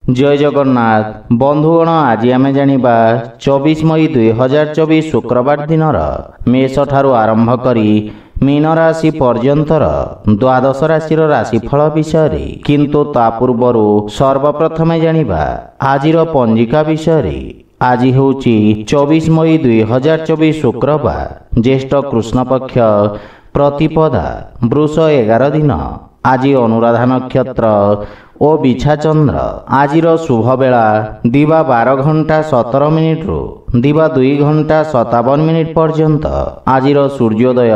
जय जगन्नाथ बंधुगण आज आम जानिबा 24 मई 2024 शुक्रवार दिन मेष ठारू आरंभ करी मीन राशि पर्यंतर द्वादश राशि राशिफल विषय किंतु ता पूर्वर सर्वप्रथमे जानिबा आजिर पंजिका विषय। आज होची 24 मई 2024 शुक्रवार ज्येष्ठ कृष्ण पक्ष प्रतिपदा वृष 11 दिन। आज अनुराधा नक्षत्र और बिछा चंद्र। आजिर शुभ बेला दिवा 12 घंटा 17 मिनिट रु दिवा 2 घंटा 57 मिनिट पर्यंत। आजिर सूर्योदय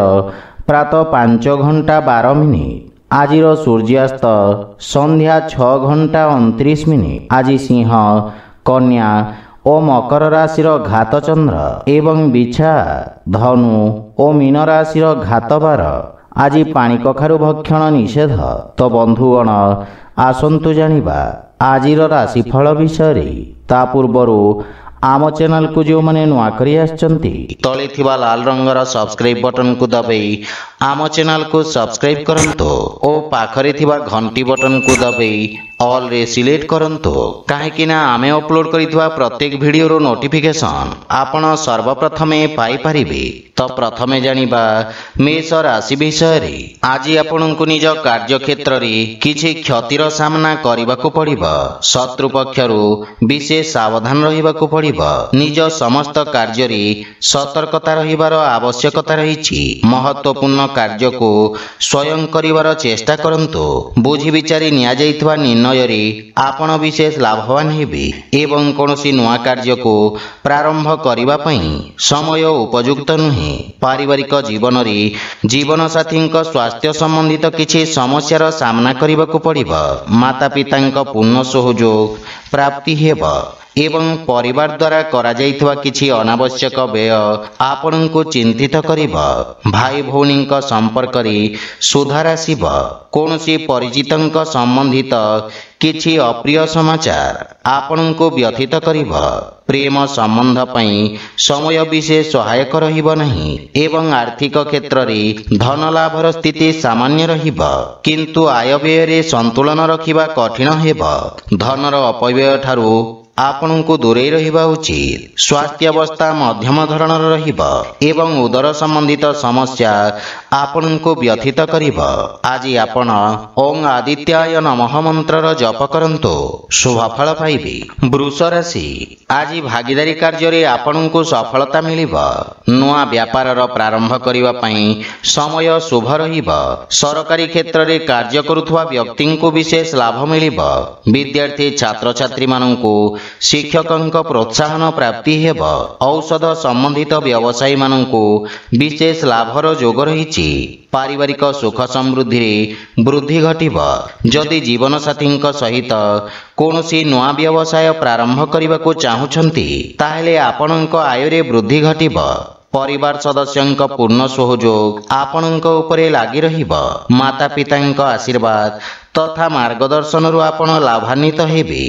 प्रातः 5 घंटा 12 मिनिट। आजिर सूर्यास्त संध्या 6 घंटा 29 मिनिट। आज सिंह कन्या और मकर राशि घात चंद्र एवं बिछा धनु और मीन राशि घात बार। आज पानी कखारु भक्षण निषेध। तो बंधुगण आसंतु जानिबा आजिर राशिफल विषय। ता पूर्वर आम चैनल को जो मैंने नुआ करी आछंती तले थिबा लाल रंगर सब्सक्राइब बटन को दबाई आम चैनल को सब्सक्राइब करंतो और पाखरे थिबा घंटी बटन को दबाई ऑल रे सिलेक्ट करंतो काहेकि ना आमे अपलोड करितबा प्रत्येक वीडियो रो नोटिफिकेशन आपण सर्वप्रथमे पाई परिबे। तो प्रथमे जानिबा मेष राशि विषय। आज आपनकु निज कार्य क्षेत्र रे किछि क्षतिर सामना करिबाकु पड़िबो। शत्रु पक्षरु विशेष सावधान रहिबाकु पड़िबो। निज समस्त कार्य रे सतर्कता रहिबार आवश्यकता रहिछि। महत्वपूर्ण कार्य को स्वयं करिवार चेष्टा करंतु। बुझी विचारी निया जाइतबा निर्णय रे आपण विशेष लाभवान हेबे एवं कोनोसी नुआ कार्य को प्रारंभ करिबा पई समय उपयुक्त नुहे। पारिवारिक जीवन रे जीवन साथी स्वास्थ्य संबंधित किछि समस्यार सामना करिबाकु पड़िबो। माता पिता पूर्ण सहयोग प्राप्ति हेबो एवं परिवार द्वारा करा जाइथवा किछि अनावश्यक व्यय आपनकु चिंतित करिबो। भाई भौणी संपर्क रे सुधार आसिबो। कोनोसी परिचितंक संबंधित किछि अप्रिय समाचार आपनकु व्यथित करिबो। प्रेम संबंध पई समय विशेष सहायक रहिबो नहीं एवं आर्थिक क्षेत्र रे धन लाभर स्थिति सामान्य रहिबो किंतु आय व्यय रे संतुलन रखिबा कठिन हेबो। धनर अपव्यय ठारू आपनकु दूरे रहिबा उचित। स्वास्थ्य अवस्था मध्यम धरणर रहिबो एवं उदर संबंधित समस्या आपनकु व्यथित करिबो। आज आपण ओं आदित्याय नमः मंत्रर जप करंतो शुभ फल पाइबे। वृष राशि आज भागीदारी कार्य रे आपनकु सफलता मिलिबो। नुआ व्यापारर प्रारंभ करिबा पई समय शुभ रहिबो। सरकारी क्षेत्र रे कार्य करुथवा व्यक्तिंकु विशेष लाभ मिलिबो। विद्यार्थी छात्र छात्री माननकु शिक्षकंक प्रोत्साहन प्राप्ति हेब। औषध संबंधित व्यवसायी माननकु विशेष लाभर जोग रहिछि। पारिवारिक सुख समृद्धि रे वृद्धि घटिबो। जदि जीवन साथी सहित कोनोसी नुआ व्यवसाय प्रारंभ करिबाकु चाहुछंती ताहेले आपनक आय रे वृद्धि घटिबो। परिवार सदस्यंक पूर्ण सहयोग आपनक उपरे लागि रहिबो। माता पितांक आशीर्वाद तथा मार्गदर्शन रु आपण लाभान्वित हेबे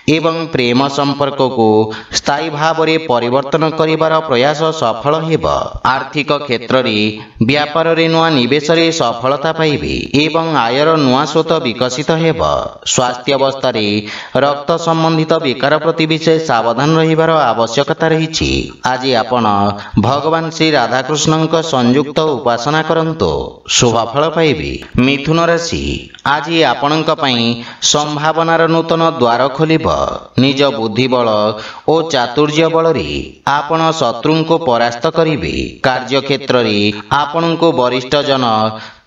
एवं प्रेम संपर्क को स्थायी भाव रे परिवर्तन करिवार प्रयास सफल हेबो। आर्थिक क्षेत्र रे व्यापार रे नुआ निवेश रे सफलता पाइबे एवं आयर नुआ स्रोत विकसित हेबो। स्वास्थ्य अवस्था रे रक्त संबंधित विकार प्रति विशेष सावधान रहिवार आवश्यकता रहिछि। आज आपण भगवान श्री राधा कृष्णंक संयुक्त उपासना करंतो शुभ फल पाइबे। मिथुन राशि आज आपणक पई संभावनार नूतन द्वार खोलिबो। निज बुद्धि बल और चातुर्य बल रे आपण शत्रुंको परास्त करिवे। कार्य क्षेत्र रे आपणको वरिष्ठ जन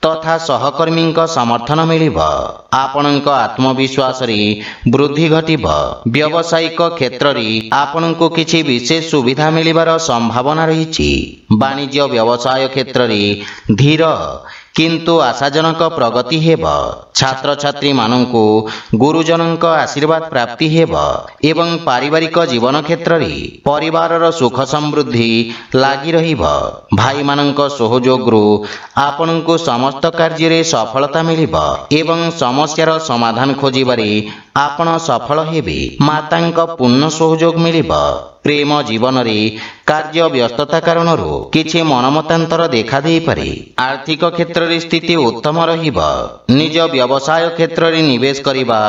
तथा सहकर्मी समर्थन मिलिबो। आपणक आत्मविश्वास रे वृद्धि घटिबो। व्यावसायिक क्षेत्र रे आपणको किछि विशेष सुविधा मिलिबार संभावना रहिछि। वाणिज्य व्यवसाय क्षेत्र रे धीर किंतु आशाजनक प्रगति हेब। छात्र छात्री माननकु गुरुजनक आशीर्वाद प्राप्ति हेब एवं पारिवारिक जीवन क्षेत्र रे परिवारर सुख समृद्धि लागि रहिब। भाई माननक सहयोग रु आपनकु समस्त कार्य रे सफलता मिलिब एवं समस्यार समाधान खोजिबारे आपण सफल हेबे। मातांक पूर्ण सहयोग मिलिब। ପ୍ରେମ ଜୀବନରେ କାର୍ଯ୍ୟ ବ୍ୟସ୍ତତା କାରଣରୁ କିଛି ମନମତାନ୍ତର ଦେଖାଦେଇପାରେ। ଆର୍ଥିକ କ୍ଷେତ୍ରରେ ସ୍ଥିତି ଉତ୍ତମ ରହିବ। ନିଜ ବ୍ୟବସାୟ କ୍ଷେତ୍ରରେ ନିବେଶ କରିବା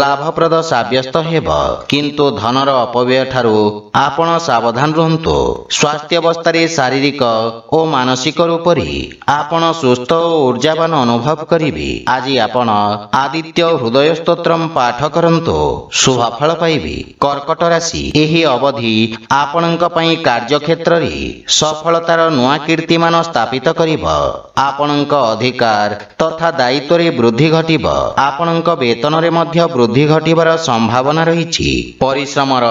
ଲାଭପ୍ରଦ ସାବ୍ୟସ୍ତ ହେବ, କିନ୍ତୁ ଧନର ଅପବ୍ୟୟ ଠାରୁ ଆପଣ ସାବଧାନ ରୁହନ୍ତୁ। ସ୍ୱାସ୍ଥ୍ୟାବସ୍ଥାରେ ଶାରୀରିକ ଓ ମାନସିକ ରୂପରେ ଆପଣ ସୁସ୍ଥ ଓ ଊର୍ଜାବାନ ଅନୁଭବ କରିବେ। ଆଜି ଆପଣ ଆଦିତ୍ୟ ହୃଦୟ ସ୍ତୋତ୍ରମ୍ ପାଠ କରନ୍ତୁ, ଶୁଭ ଫଳ ପାଇବେ। କର୍କଟ ରାଶି, ଏହି ଅବଧି ଆପଣଙ୍କ ପାଇଁ କାର୍ଯ୍ୟକ୍ଷେତ୍ରରେ ସଫଳତାର ନୂଆ କୀର୍ତ୍ତିମାନ ସ୍ଥାପିତ କରିବ। ଆପଣଙ୍କ ଅଧିକାର ତଥା ଦାୟିତ୍ୱରେ ବୃଦ୍ଧି ଘଟିବ। ଆପଣଙ୍କ ବେତନରେ ମଧ୍ୟ ବୃଦ୍ଧି ଘଟିବାର ସମ୍ଭାବନା ରହିଛି। ପରିଶ୍ରମର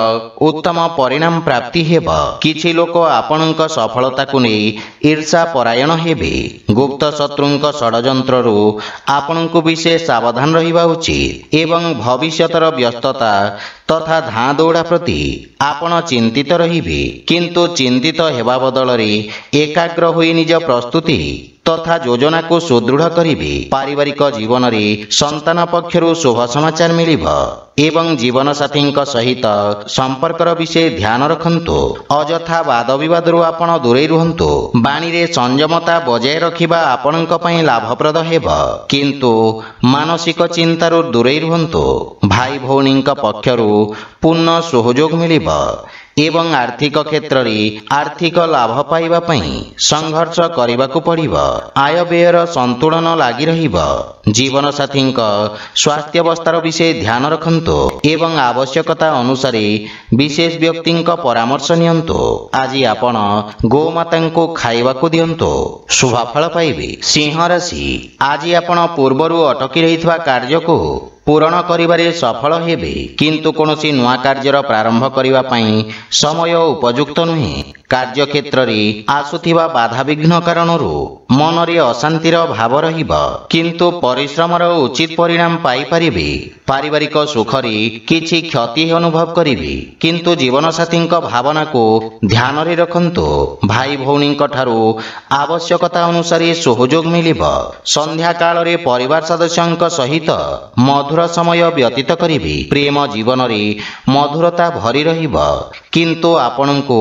ଉତ୍ତମ ପରିଣାମ ପ୍ରାପ୍ତି ହେବ। କିଛି ଲୋକ ଆପଣଙ୍କ ସଫଳତାକୁ ନେଇ ଈର୍ଷା ପରାୟଣ ହେବେ। ଗୁପ୍ତ ଶତ୍ରୁଙ୍କ ଷଡ଼ଯନ୍ତ୍ରରୁ ଆପଣଙ୍କୁ ବିଶେଷ ସାବଧାନ ରହିବା ଉଚିତ ଏବଂ ଭବିଷ୍ୟତର ବ୍ୟସ୍ତତା ତଥା ଧାଁ ଦୌଡ଼ା ପ୍ରତି ଆପଣ ଚିନ୍ତିତ ରହିବେ। କିନ୍ତୁ ଚିନ୍ତିତ ହେବା ବଦଳରେ ଏକାଗ୍ର ହୋଇ ନିଜ ପ୍ରସ୍ତୁତି ତଥା ଯୋଜନାକୁ ସୁଦୃଢ଼ କରିବେ। ପାରିବାରିକ ଜୀବନରେ ସନ୍ତାନ ପକ୍ଷରୁ ଶୁଭ ସମାଚାର ମିଳିବ ଏବଂ ଜୀବନସାଥୀଙ୍କ ସହିତ ସମ୍ପର୍କର ବିଷୟ ଧ୍ୟାନ ରଖନ୍ତୁ। ଅଯଥା ବାଦ ବିବାଦରୁ ଆପଣ ଦୂରେଇ ରୁହନ୍ତୁ। ବାଣୀରେ ସଂଯମତା ବଜାୟ ରଖିବା ଆପଣଙ୍କ ପାଇଁ ଲାଭପ୍ରଦ ହେବ, କିନ୍ତୁ ମାନସିକ ଚିନ୍ତାରୁ ଦୂରେଇ ରୁହନ୍ତୁ। ଭାଇ ଭଉଣୀଙ୍କ ପକ୍ଷରୁ ପୂର୍ଣ୍ଣ ସହଯୋଗ ମିଳିବ ଏବଂ ଆର୍ଥିକ କ୍ଷେତ୍ରରେ ଆର୍ଥିକ ଲାଭ ପାଇବା ପାଇଁ ସଂଘର୍ଷ କରିବାକୁ ପଡ଼ିବ। ଆୟ ବ୍ୟୟର ସନ୍ତୁଳନ ଲାଗି ରହିବ। ଜୀବନସାଥୀଙ୍କ ସ୍ୱାସ୍ଥ୍ୟାବସ୍ଥାର ବିଷୟ ଧ୍ୟାନ ରଖନ୍ତୁ ଏବଂ ଆବଶ୍ୟକତା ଅନୁସାରେ ବିଶେଷ ବ୍ୟକ୍ତିଙ୍କ ପରାମର୍ଶ ନିଅନ୍ତୁ। ଆଜି ଆପଣ ଗୋମାତାଙ୍କୁ ଖାଇବାକୁ ଦିଅନ୍ତୁ, ଶୁଭ ଫଳ ପାଇବେ। ସିଂହ ରାଶି, ଆଜି ଆପଣ ପୂର୍ବରୁ ଅଟକି ରହିଥିବା କାର୍ଯ୍ୟକୁ ପୂରଣ କରିବାରେ ସଫଳ ହେବେ, କିନ୍ତୁ କୌଣସି ନୂଆ କାର୍ଯ୍ୟର ପ୍ରାରମ୍ଭ କରିବା ପାଇଁ ସମୟ ଉପଯୁକ୍ତ ନୁହେଁ। କାର୍ଯ୍ୟକ୍ଷେତ୍ରରେ ଆସୁଥିବା ବାଧାବିଘ୍ନ କାରଣରୁ ମନରେ ଅଶାନ୍ତିର ଭାବ ରହିବ, କିନ୍ତୁ ପରିଶ୍ରମର ଉଚିତ ପରିଣାମ ପାଇପାରିବେ। ପାରିବାରିକ ସୁଖରେ କିଛି କ୍ଷତି ଅନୁଭବ କରିବେ, କିନ୍ତୁ ଜୀବନସାଥୀଙ୍କ ଭାବନାକୁ ଧ୍ୟାନରେ ରଖନ୍ତୁ। ଭାଇ ଭଉଣୀଙ୍କ ଠାରୁ ଆବଶ୍ୟକତା ଅନୁସାରେ ସହଯୋଗ ମିଳିବ। ସନ୍ଧ୍ୟା କାଳରେ ପରିବାର ସଦସ୍ୟଙ୍କ ସହିତ ମଧୁର ସମୟ ବ୍ୟତୀତ କରିବେ। ପ୍ରେମ ଜୀବନରେ ମଧୁରତା ଭରି ରହିବ, କିନ୍ତୁ ଆପଣଙ୍କୁ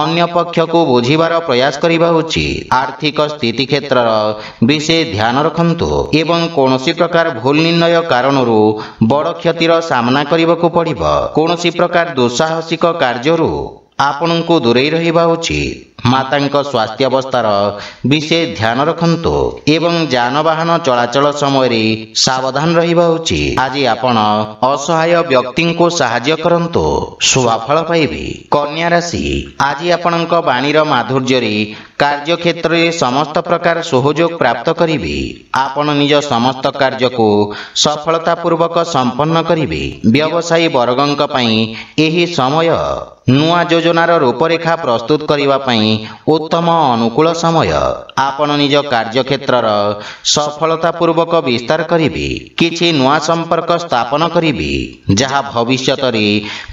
ଅନ୍ୟ ପକ୍ଷକୁ ବୁଝିବାର ପ୍ରୟାସ କରିବା ଉଚିତ। ଆର୍ଥିକ ସ୍ଥିତି କ୍ଷେତ୍ରର ବିଶେଷ ଧ୍ୟାନ ରଖନ୍ତୁ ଏବଂ କୌଣସି ପ୍ରକାର ଭୁଲ ନିର୍ଣ୍ଣୟ କାରଣରୁ ବଡ଼ କ୍ଷତିର ସାମ୍ନା କରିବାକୁ ପଡ଼ିବ। କୌଣସି ପ୍ରକାର ଦୁଃସାହସିକ କାର୍ଯ୍ୟରୁ ଆପଣଙ୍କୁ ଦୂରେଇ ରହିବା ଉଚିତ। ମାତାଙ୍କ ସ୍ୱାସ୍ଥ୍ୟାବସ୍ଥାର ବିଶେଷ ଧ୍ୟାନ ରଖନ୍ତୁ ଏବଂ ଯାନବାହନ ଚଳାଚଳ ସମୟରେ ସାବଧାନ ରହିବା ଉଚିତ। ଆଜି ଆପଣ ଅସହାୟ ବ୍ୟକ୍ତିଙ୍କୁ ସାହାଯ୍ୟ କରନ୍ତୁ, ଶୁଭ ଫଳ ପାଇବେ। କନ୍ୟା ରାଶି, ଆଜି ଆପଣଙ୍କ ବାଣୀର ମାଧୁର୍ଯ୍ୟରେ କାର୍ଯ୍ୟକ୍ଷେତ୍ରରେ ସମସ୍ତ ପ୍ରକାର ସହଯୋଗ ପ୍ରାପ୍ତ କରିବେ। ଆପଣ ନିଜ ସମସ୍ତ କାର୍ଯ୍ୟକୁ ସଫଳତାପୂର୍ବକ ସମ୍ପନ୍ନ କରିବେ। ବ୍ୟବସାୟୀ ବର୍ଗଙ୍କ ପାଇଁ ଏହି ସମୟ ନୂଆ ଯୋଜନାର ରୂପରେଖା ପ୍ରସ୍ତୁତ କରିବା ପାଇଁ ଉତ୍ତମ ଅନୁକୂଳ ସମୟ। ଆପଣ ନିଜ କାର୍ଯ୍ୟକ୍ଷେତ୍ରର ସଫଳତାପୂର୍ବକ ବିସ୍ତାର କରିବେ। କିଛି ନୂଆ ସମ୍ପର୍କ ସ୍ଥାପନ କରିବେ, ଯାହା ଭବିଷ୍ୟତରେ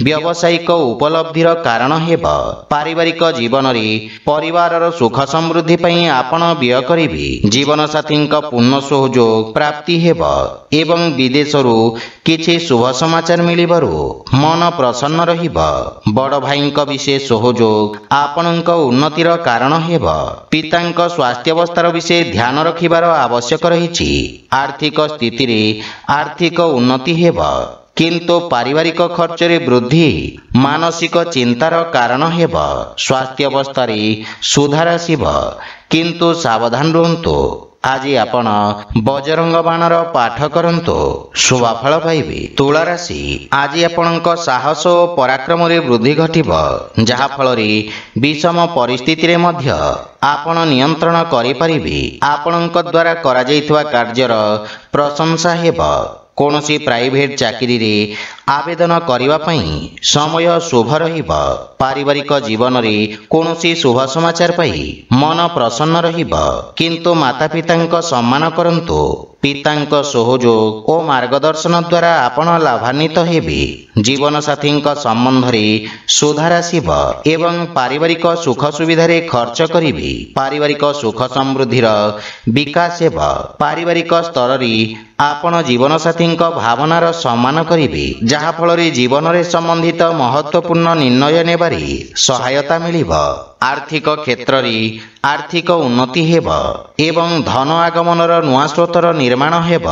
ବ୍ୟବସାୟିକ ଉପଲବ୍ଧିର କାରଣ ହେବ। ପାରିବାରିକ ଜୀବନରେ ପରିବାରର ସୁଖ ସମୃଦ୍ଧି ପାଇଁ ଆପଣ ବ୍ୟୟ କରିବେ। ଜୀବନସାଥୀଙ୍କ ପୂର୍ଣ୍ଣ ସହଯୋଗ ପ୍ରାପ୍ତି ହେବ ଏବଂ ବିଦେଶରୁ କିଛି ଶୁଭ ସମାଚାର ମିଳିବାରୁ ମନ ପ୍ରସନ୍ନ ରହିବ। ବଡ଼ ଭାଇଙ୍କ ବିଶେଷ ସହଯୋଗ ଆପଣଙ୍କ ଉନ୍ନତିର କାରଣ ହେବ। ପିତାଙ୍କ ସ୍ୱାସ୍ଥ୍ୟାବସ୍ଥାର ବିଷୟ ଧ୍ୟାନ ରଖିବାର ଆବଶ୍ୟକ ରହିଛି। ଆର୍ଥିକ ସ୍ଥିତିରେ ଆର୍ଥିକ ଉନ୍ନତି ହେବ, କିନ୍ତୁ ପାରିବାରିକ ଖର୍ଚ୍ଚରେ ବୃଦ୍ଧି ମାନସିକ ଚିନ୍ତାର କାରଣ ହେବ। ସ୍ୱାସ୍ଥ୍ୟାବସ୍ଥାରେ ସୁଧାର ଆସିବ, କିନ୍ତୁ ସାବଧାନ ରୁହନ୍ତୁ। ଆଜି ଆପଣ ବଜରଙ୍ଗ ବାଣର ପାଠ କରନ୍ତୁ, ଶୁଭ ଫଳ ପାଇବେ। ତୁଳା ରାଶି, ଆଜି ଆପଣଙ୍କ ସାହସ ଓ ପରାକ୍ରମରେ ବୃଦ୍ଧି ଘଟିବ, ଯାହାଫଳରେ ବିଷମ ପରିସ୍ଥିତିରେ ମଧ୍ୟ ଆପଣ ନିୟନ୍ତ୍ରଣ କରିପାରିବେ। ଆପଣଙ୍କ ଦ୍ୱାରା କରାଯାଇଥିବା କାର୍ଯ୍ୟର ପ୍ରଶଂସା ହେବ। କୌଣସି ପ୍ରାଇଭେଟ ଚାକିରିରେ ଆବେଦନ କରିବା ପାଇଁ ସମୟ ଶୁଭ ରହିବ। ପାରିବାରିକ ଜୀବନରେ କୌଣସି ଶୁଭ ସମାଚାର ପାଇ ମନ ପ୍ରସନ୍ନ ରହିବ, କିନ୍ତୁ ମାତାପିତାଙ୍କ ସମ୍ମାନ କରନ୍ତୁ। ପିତାଙ୍କ ସହଯୋଗ ଓ ମାର୍ଗଦର୍ଶନ ଦ୍ୱାରା ଆପଣ ଲାଭାନ୍ୱିତ ହେବେ। ଜୀବନସାଥୀଙ୍କ ସମ୍ବନ୍ଧରେ ସୁଧାର ଆସିବ ଏବଂ ପାରିବାରିକ ସୁଖ ସୁବିଧାରେ ଖର୍ଚ୍ଚ କରିବେ। ପାରିବାରିକ ସୁଖ ସମୃଦ୍ଧିର ବିକାଶ ହେବ। ପାରିବାରିକ ସ୍ତରରେ ଆପଣ ଜୀବନସାଥୀଙ୍କ ଭାବନାର ସମ୍ମାନ କରିବେ, ଯାହାଫଳରେ ଜୀବନରେ ସମ୍ବନ୍ଧିତ ମହତ୍ୱପୂର୍ଣ୍ଣ ନିର୍ଣ୍ଣୟ ନେବାରେ ସହାୟତା ମିଳିବ। ଆର୍ଥିକ କ୍ଷେତ୍ରରେ ଆର୍ଥିକ ଉନ୍ନତି ହେବ ଏବଂ ଧନ ଆଗମନର ନୂଆ ସ୍ରୋତର ନିର୍ମାଣ ହେବ।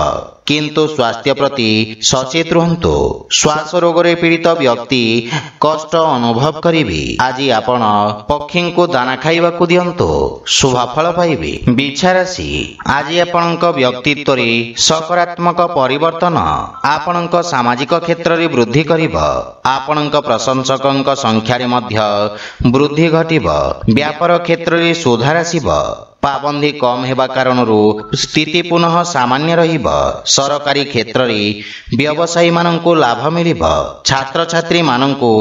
କିନ୍ତୁ ସ୍ୱାସ୍ଥ୍ୟ ପ୍ରତି ସଚେତ ରୁହନ୍ତୁ। ଶ୍ୱାସ ରୋଗରେ ପୀଡ଼ିତ ବ୍ୟକ୍ତି କଷ୍ଟ ଅନୁଭବ କରିବେ। ଆଜି ଆପଣ ପକ୍ଷୀଙ୍କୁ ଦାନା ଖାଇବାକୁ ଦିଅନ୍ତୁ, ଶୁଭ ଫଳ ପାଇବେ। ବିଛା ରାଶି, ଆଜି ଆପଣଙ୍କ ବ୍ୟକ୍ତିତ୍ୱରେ ସକାରାତ୍ମକ ପରିବର୍ତ୍ତନ ଆପଣଙ୍କ ସାମାଜିକ କ୍ଷେତ୍ରରେ ବୃଦ୍ଧି କରିବ। ଆପଣଙ୍କ ପ୍ରଶଂସକଙ୍କ ସଂଖ୍ୟାରେ ମଧ୍ୟ ବୃଦ୍ଧି ଘଟିବ। ବ୍ୟାପାର କ୍ଷେତ୍ରରେ ସୁଧାର ଆସିବ। ପାବନ୍ଦୀ କମ୍ ହେବା କାରଣରୁ ସ୍ଥିତି ପୁନଃ ସାମାନ୍ୟ ରହିବ। ସରକାରୀ କ୍ଷେତ୍ରରେ ବ୍ୟବସାୟୀମାନଙ୍କୁ ଲାଭ ମିଳିବ। ଛାତ୍ରଛାତ୍ରୀମାନଙ୍କୁ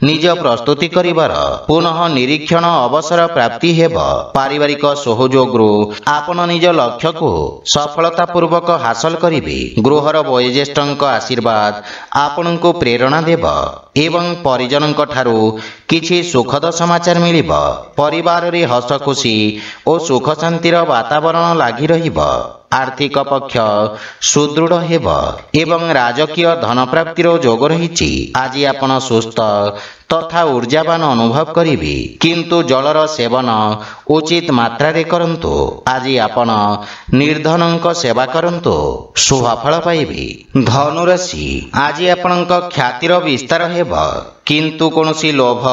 ନିଜ ପ୍ରସ୍ତୁତି କରିବାର ପୁନଃ ନିରୀକ୍ଷଣ ଅବସର ପ୍ରାପ୍ତି ହେବ। ପାରିବାରିକ ସହଯୋଗରୁ ଆପଣ ନିଜ ଲକ୍ଷ୍ୟକୁ ସଫଳତାପୂର୍ବକ ହାସଲ କରିବେ। ଗୃହର ବୟୋଜ୍ୟେଷ୍ଠଙ୍କ ଆଶୀର୍ବାଦ ଆପଣଙ୍କୁ ପ୍ରେରଣା ଦେବ ଏବଂ ପରିଜନଙ୍କ ଠାରୁ କିଛି ସୁଖଦ ସମାଚାର ମିଳିବ। ପରିବାରରେ ହସ ଖୁସି ଓ ସୁଖ ଶାନ୍ତିର ବାତାବରଣ ଲାଗି ରହିବ। ଆର୍ଥିକ ପକ୍ଷ ସୁଦୃଢ଼ ହେବ ଏବଂ ରାଜକୀୟ ଧନପ୍ରାପ୍ତିର ଯୋଗ ରହିଛି। ଆଜି ଆପଣ ସୁସ୍ଥ ତଥା ଊର୍ଜାବାନ ଅନୁଭବ କରିବେ, କିନ୍ତୁ ଜଳର ସେବନ ଉଚିତ ମାତ୍ରାରେ କରନ୍ତୁ। ଆଜି ଆପଣ ନିର୍ଧନଙ୍କ ସେବା କରନ୍ତୁ, ଶୁଭ ଫଳ ପାଇବେ। ଧନୁରାଶି, ଆଜି ଆପଣଙ୍କ ଖ୍ୟାତିର ବିସ୍ତାର ହେବ, କିନ୍ତୁ କୌଣସି ଲୋଭ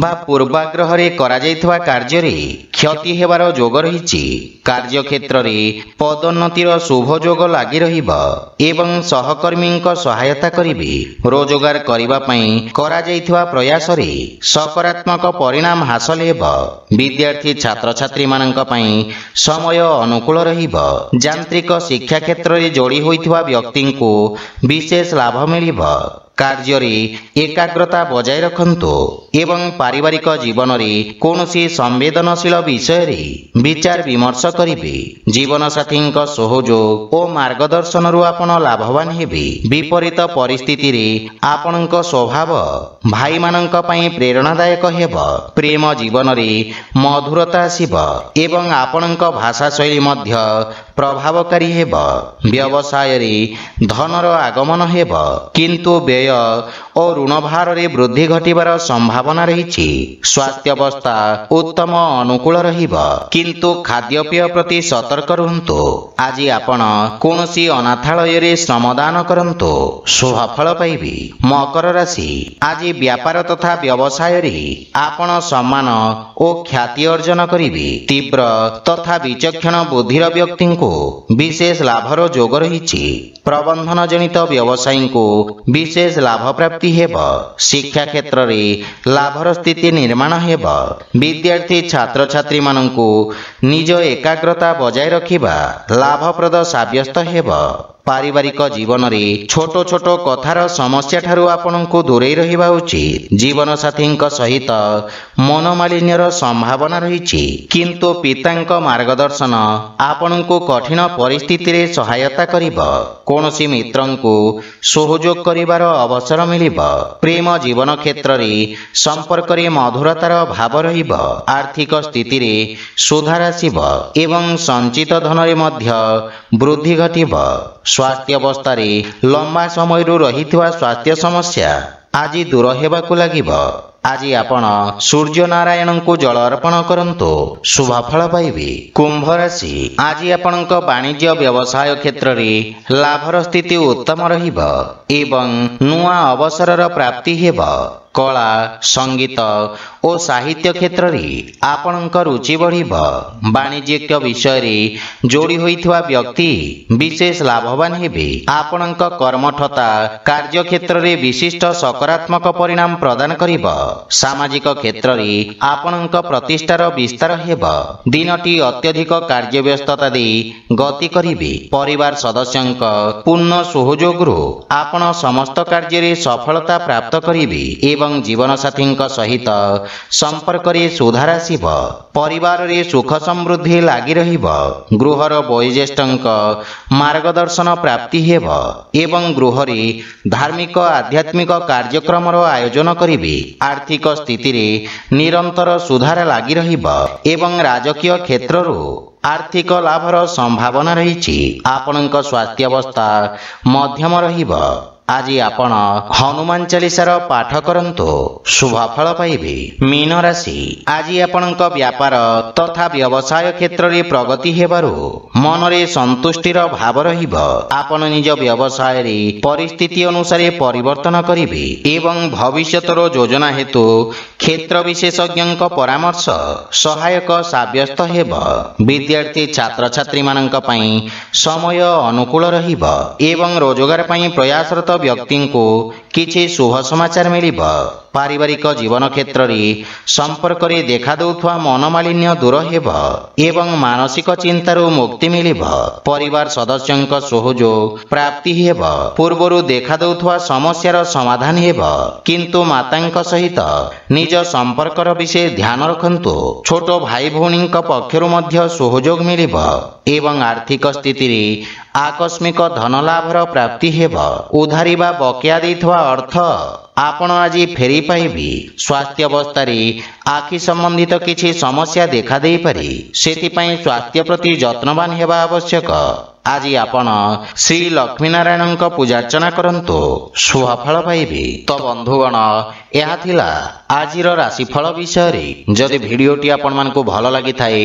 ବା ପୂର୍ବାଗ୍ରହରେ କରାଯାଇଥିବା କାର୍ଯ୍ୟରେ କ୍ଷତି ହେବାର ଯୋଗ ରହିଛି। କାର୍ଯ୍ୟକ୍ଷେତ୍ରରେ ପଦୋନ୍ନତିର ଶୁଭ ଯୋଗ ଲାଗି ରହିବ ଏବଂ ସହକର୍ମୀଙ୍କ ସହାୟତା କରିବେ। ରୋଜଗାର କରିବା ପାଇଁ କରାଯାଇଥିବା ପ୍ରୟାସରେ ସକାରାତ୍ମକ ପରିଣାମ ହାସଲ ହେବ। ବିଦ୍ୟାର୍ଥୀ ଛାତ୍ରଛାତ୍ରୀମାନଙ୍କ ପାଇଁ ସମୟ ଅନୁକୂଳ ରହିବ। ଯାନ୍ତ୍ରିକ ଶିକ୍ଷା କ୍ଷେତ୍ରରେ ଯୋଡ଼ି ହୋଇଥିବା ବ୍ୟକ୍ତିଙ୍କୁ ବିଶେଷ ଲାଭ ମିଳିବ। କାର୍ଯ୍ୟରେ ଏକାଗ୍ରତା ବଜାୟ ରଖନ୍ତୁ ଏବଂ ପାରିବାରିକ ଜୀବନରେ କୌଣସି ସମ୍ବେଦନଶୀଳ ବିଷୟରେ ବିଚାର ବିମର୍ଶ କରିବେ। ଜୀବନସାଥୀଙ୍କ ସହଯୋଗ ଓ ମାର୍ଗଦର୍ଶନରୁ ଆପଣ ଲାଭବାନ ହେବେ। ବିପରୀତ ପରିସ୍ଥିତିରେ ଆପଣଙ୍କ ସ୍ୱଭାବ ଭାଇମାନଙ୍କ ପାଇଁ ପ୍ରେରଣାଦାୟକ ହେବ। ପ୍ରେମ ଜୀବନରେ ମଧୁରତା ଆସିବ ଏବଂ ଆପଣଙ୍କ ଭାଷା ଶୈଳୀ ମଧ୍ୟ ପ୍ରଭାବକାରୀ ହେବ। ବ୍ୟବସାୟରେ ଧନର ଆଗମନ ହେବ, କିନ୍ତୁ ବ୍ୟୟ ଓ ଋଣ ଭାରରେ ବୃଦ୍ଧି ଘଟିବାର ସମ୍ଭାବନା ରହିଛି। ସ୍ୱାସ୍ଥ୍ୟାବସ୍ଥା ଉତ୍ତମ ଅନୁକୂଳ ରହିବ, କିନ୍ତୁ ଖାଦ୍ୟପେୟ ପ୍ରତି ସତର୍କ ରୁହନ୍ତୁ। ଆଜି ଆପଣ କୌଣସି ଅନାଥାଳୟରେ ଶ୍ରମଦାନ କରନ୍ତୁ, ଶୁଭ ଫଳ ପାଇବେ। ମକର ରାଶି, ଆଜି ବ୍ୟାପାର ତଥା ବ୍ୟବସାୟରେ ଆପଣ ସମ୍ମାନ ଓ ଖ୍ୟାତି ଅର୍ଜନ କରିବେ। ତୀବ୍ର ତଥା ବିଚକ୍ଷଣ ବୁଦ୍ଧିର ବ୍ୟକ୍ତିଙ୍କୁ ବିଶେଷ ଲାଭର ଯୋଗ ରହିଛି। ପ୍ରବନ୍ଧନ ଜନିତ ବ୍ୟବସାୟୀଙ୍କୁ ବିଶେଷ ଲାଭ ପ୍ରାପ୍ତି ହେବ। ଶିକ୍ଷା କ୍ଷେତ୍ରରେ ଲାଭର ସ୍ଥିତି ନିର୍ମାଣ ହେବ। ବିଦ୍ୟାର୍ଥୀ ଛାତ୍ରଛାତ୍ରୀମାନଙ୍କୁ ନିଜ ଏକାଗ୍ରତା ବଜାୟ ରଖିବା ଲାଭପ୍ରଦ ସାବ୍ୟସ୍ତ ହେବ। ପାରିବାରିକ ଜୀବନରେ ଛୋଟ ଛୋଟ କଥାର ସମସ୍ୟା ଠାରୁ ଆପଣଙ୍କୁ ଦୂରେଇ ରହିବା ଉଚିତ। ଜୀବନସାଥୀଙ୍କ ସହିତ ମନୋମାଳିନ୍ୟର ସମ୍ଭାବନା ରହିଛି, କିନ୍ତୁ ପିତାଙ୍କ ମାର୍ଗଦର୍ଶନ ଆପଣଙ୍କୁ କଠିନ ପରିସ୍ଥିତିରେ ସହାୟତା କରିବ। କୌଣସି ମିତ୍ରଙ୍କୁ ସହଯୋଗ କରିବାର ଅବସର ମିଳିବ। ପ୍ରେମ ଜୀବନ କ୍ଷେତ୍ରରେ ସମ୍ପର୍କରେ ମଧୁରତାର ଭାବ ରହିବ। ଆର୍ଥିକ ସ୍ଥିତିରେ ସୁଧାର ଆସିବ ଏବଂ ସଞ୍ଚିତ ଧନରେ ମଧ୍ୟ ବୃଦ୍ଧି ଘଟିବ। ସ୍ୱାସ୍ଥ୍ୟାବସ୍ଥାରେ ଲମ୍ବା ସମୟରୁ ରହିଥିବା ସ୍ୱାସ୍ଥ୍ୟ ସମସ୍ୟା ଆଜି ଦୂର ହେବାକୁ ଲାଗିବ। ଆଜି ଆପଣ ସୂର୍ଯ୍ୟ ନାରାୟଣଙ୍କୁ ଜଳ ଅର୍ପଣ କରନ୍ତୁ, ଶୁଭ ଫଳ ପାଇବେ। କୁମ୍ଭ ରାଶି, ଆଜି ଆପଣଙ୍କ ବାଣିଜ୍ୟ ବ୍ୟବସାୟ କ୍ଷେତ୍ରରେ ଲାଭର ସ୍ଥିତି ଉତ୍ତମ ରହିବ ଏବଂ ନୂଆ ଅବସରର ପ୍ରାପ୍ତି ହେବ। କଳା, ସଙ୍ଗୀତ ଓ ସାହିତ୍ୟ କ୍ଷେତ୍ରରେ ଆପଣଙ୍କ ରୁଚି ବଢ଼ିବ। ବାଣିଜ୍ୟିକ ବିଷୟରେ ଯୋଡ଼ି ହୋଇଥିବା ବ୍ୟକ୍ତି ବିଶେଷ ଲାଭବାନ ହେବେ। ଆପଣଙ୍କ କର୍ମଠତା କାର୍ଯ୍ୟକ୍ଷେତ୍ରରେ ବିଶିଷ୍ଟ ସକାରାତ୍ମକ ପରିଣାମ ପ୍ରଦାନ କରିବ। ସାମାଜିକ କ୍ଷେତ୍ରରେ ଆପଣଙ୍କ ପ୍ରତିଷ୍ଠାର ବିସ୍ତାର ହେବ। ଦିନଟି ଅତ୍ୟଧିକ କାର୍ଯ୍ୟବ୍ୟସ୍ତତା ଦେଇ ଗତି କରିବେ। ପରିବାର ସଦସ୍ୟଙ୍କ ପୂର୍ଣ୍ଣ ସହଯୋଗରୁ ଆପଣ ସମସ୍ତ କାର୍ଯ୍ୟରେ ସଫଳତା ପ୍ରାପ୍ତ କରିବେ ଏବଂ ଜୀବନସାଥୀଙ୍କ ସହିତ ସମ୍ପର୍କରେ ସୁଧାର ଆସିବ। ପରିବାରରେ ସୁଖ ସମୃଦ୍ଧି ଲାଗି ରହିବ। ଗୃହର ବୟୋଜ୍ୟେଷ୍ଠଙ୍କ ମାର୍ଗଦର୍ଶନ ପ୍ରାପ୍ତି ହେବ ଏବଂ ଗୃହରେ ଧାର୍ମିକ ଆଧ୍ୟାତ୍ମିକ କାର୍ଯ୍ୟକ୍ରମର ଆୟୋଜନ କରିବେ। ଆର୍ଥିକ ସ୍ଥିତିରେ ନିରନ୍ତର ସୁଧାର ଲାଗି ରହିବ ଏବଂ ରାଜକୀୟ କ୍ଷେତ୍ରରୁ ଆର୍ଥିକ ଲାଭର ସମ୍ଭାବନା ରହିଛି। ଆପଣଙ୍କ ସ୍ୱାସ୍ଥ୍ୟାବସ୍ଥା ମଧ୍ୟମ ରହିବ। ଆଜି ଆପଣ ହନୁମାନ ଚାଳିଶାର ପାଠ କରନ୍ତୁ, ଶୁଭ ଫଳ ପାଇବେ। ମୀନ ରାଶି, ଆଜି ଆପଣଙ୍କ ବ୍ୟାପାର ତଥା ବ୍ୟବସାୟ କ୍ଷେତ୍ରରେ ପ୍ରଗତି ହେବାରୁ ମନରେ ସନ୍ତୁଷ୍ଟିର ଭାବ ରହିବ। ଆପଣ ନିଜ ବ୍ୟବସାୟରେ ପରିସ୍ଥିତି ଅନୁସାରେ ପରିବର୍ତ୍ତନ କରିବେ ଏବଂ ଭବିଷ୍ୟତର ଯୋଜନା ହେତୁ କ୍ଷେତ୍ର ବିଶେଷଜ୍ଞଙ୍କ ପରାମର୍ଶ ସହାୟକ ସାବ୍ୟସ୍ତ ହେବ। ବିଦ୍ୟାର୍ଥୀ ଛାତ୍ରଛାତ୍ରୀମାନଙ୍କ ପାଇଁ ସମୟ ଅନୁକୂଳ ରହିବ ଏବଂ ରୋଜଗାର ପାଇଁ ପ୍ରୟାସରତ ବ୍ୟକ୍ତିଙ୍କୁ କିଛି ଶୁଭ ସମାଚାର ମିଳିବ। ପାରିବାରିକ ଜୀବନ କ୍ଷେତ୍ରରେ ସମ୍ପର୍କରେ ଦେଖାଦେଉଥିବା ମନୋମାଳିନ୍ୟ ଦୂର ହେବ ଏବଂ ମାନସିକ ଚିନ୍ତାରୁ ମୁକ୍ତି ମିଳିବ। ପରିବାର ସଦସ୍ୟଙ୍କ ସହଯୋଗ ପ୍ରାପ୍ତି ହେବ। ପୂର୍ବରୁ ଦେଖାଦେଉଥିବା ସମସ୍ୟାର ସମାଧାନ ହେବ, କିନ୍ତୁ ମାତାଙ୍କ ସହିତ ନିଜ ସମ୍ପର୍କର ବିଷୟ ଧ୍ୟାନ ରଖନ୍ତୁ। ଛୋଟ ଭାଇ ଭଉଣୀଙ୍କ ପକ୍ଷରୁ ମଧ୍ୟ ସହଯୋଗ ମିଳିବ ଏବଂ ଆର୍ଥିକ ସ୍ଥିତିରେ ଆକସ୍ମିକ ଧନ ଲାଭର ପ୍ରାପ୍ତି ହେବ। ଉଧାରି ବା ବକେୟା ଦେଇଥିବା ଅର୍ଥ ଆପଣ ଆଜି ଫେରି ପାଇବେ। ସ୍ୱାସ୍ଥ୍ୟ ଅବସ୍ଥାରେ ଆଖି ସମ୍ବନ୍ଧିତ କିଛି ସମସ୍ୟା ଦେଖାଦେଇପାରେ, ସେଥିପାଇଁ ସ୍ୱାସ୍ଥ୍ୟ ପ୍ରତି ଯତ୍ନବାନ ହେବା ଆବଶ୍ୟକ। ଆଜି ଆପଣ ଶ୍ରୀ ଲକ୍ଷ୍ମୀନାରାୟଣଙ୍କ ପୂଜାର୍ଚ୍ଚନା କରନ୍ତୁ, ଶୁଭ ଫଳ ପାଇବେ। ତ ବନ୍ଧୁଗଣ, ଏହା ଥିଲା ଆଜିର ରାଶିଫଳ ବିଷୟରେ। ଯଦି ଭିଡ଼ିଓଟି ଆପଣମାନଙ୍କୁ ଭଲ ଲାଗିଥାଏ,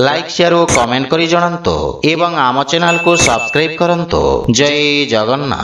ଲାଇକ୍, ସେୟାର ଓ କମେଣ୍ଟ କରି ଜଣାନ୍ତୁ ଏବଂ ଆମ ଚ୍ୟାନେଲକୁ ସବସ୍କ୍ରାଇବ୍ କରନ୍ତୁ। ଜୟ ଜଗନ୍ନାଥ।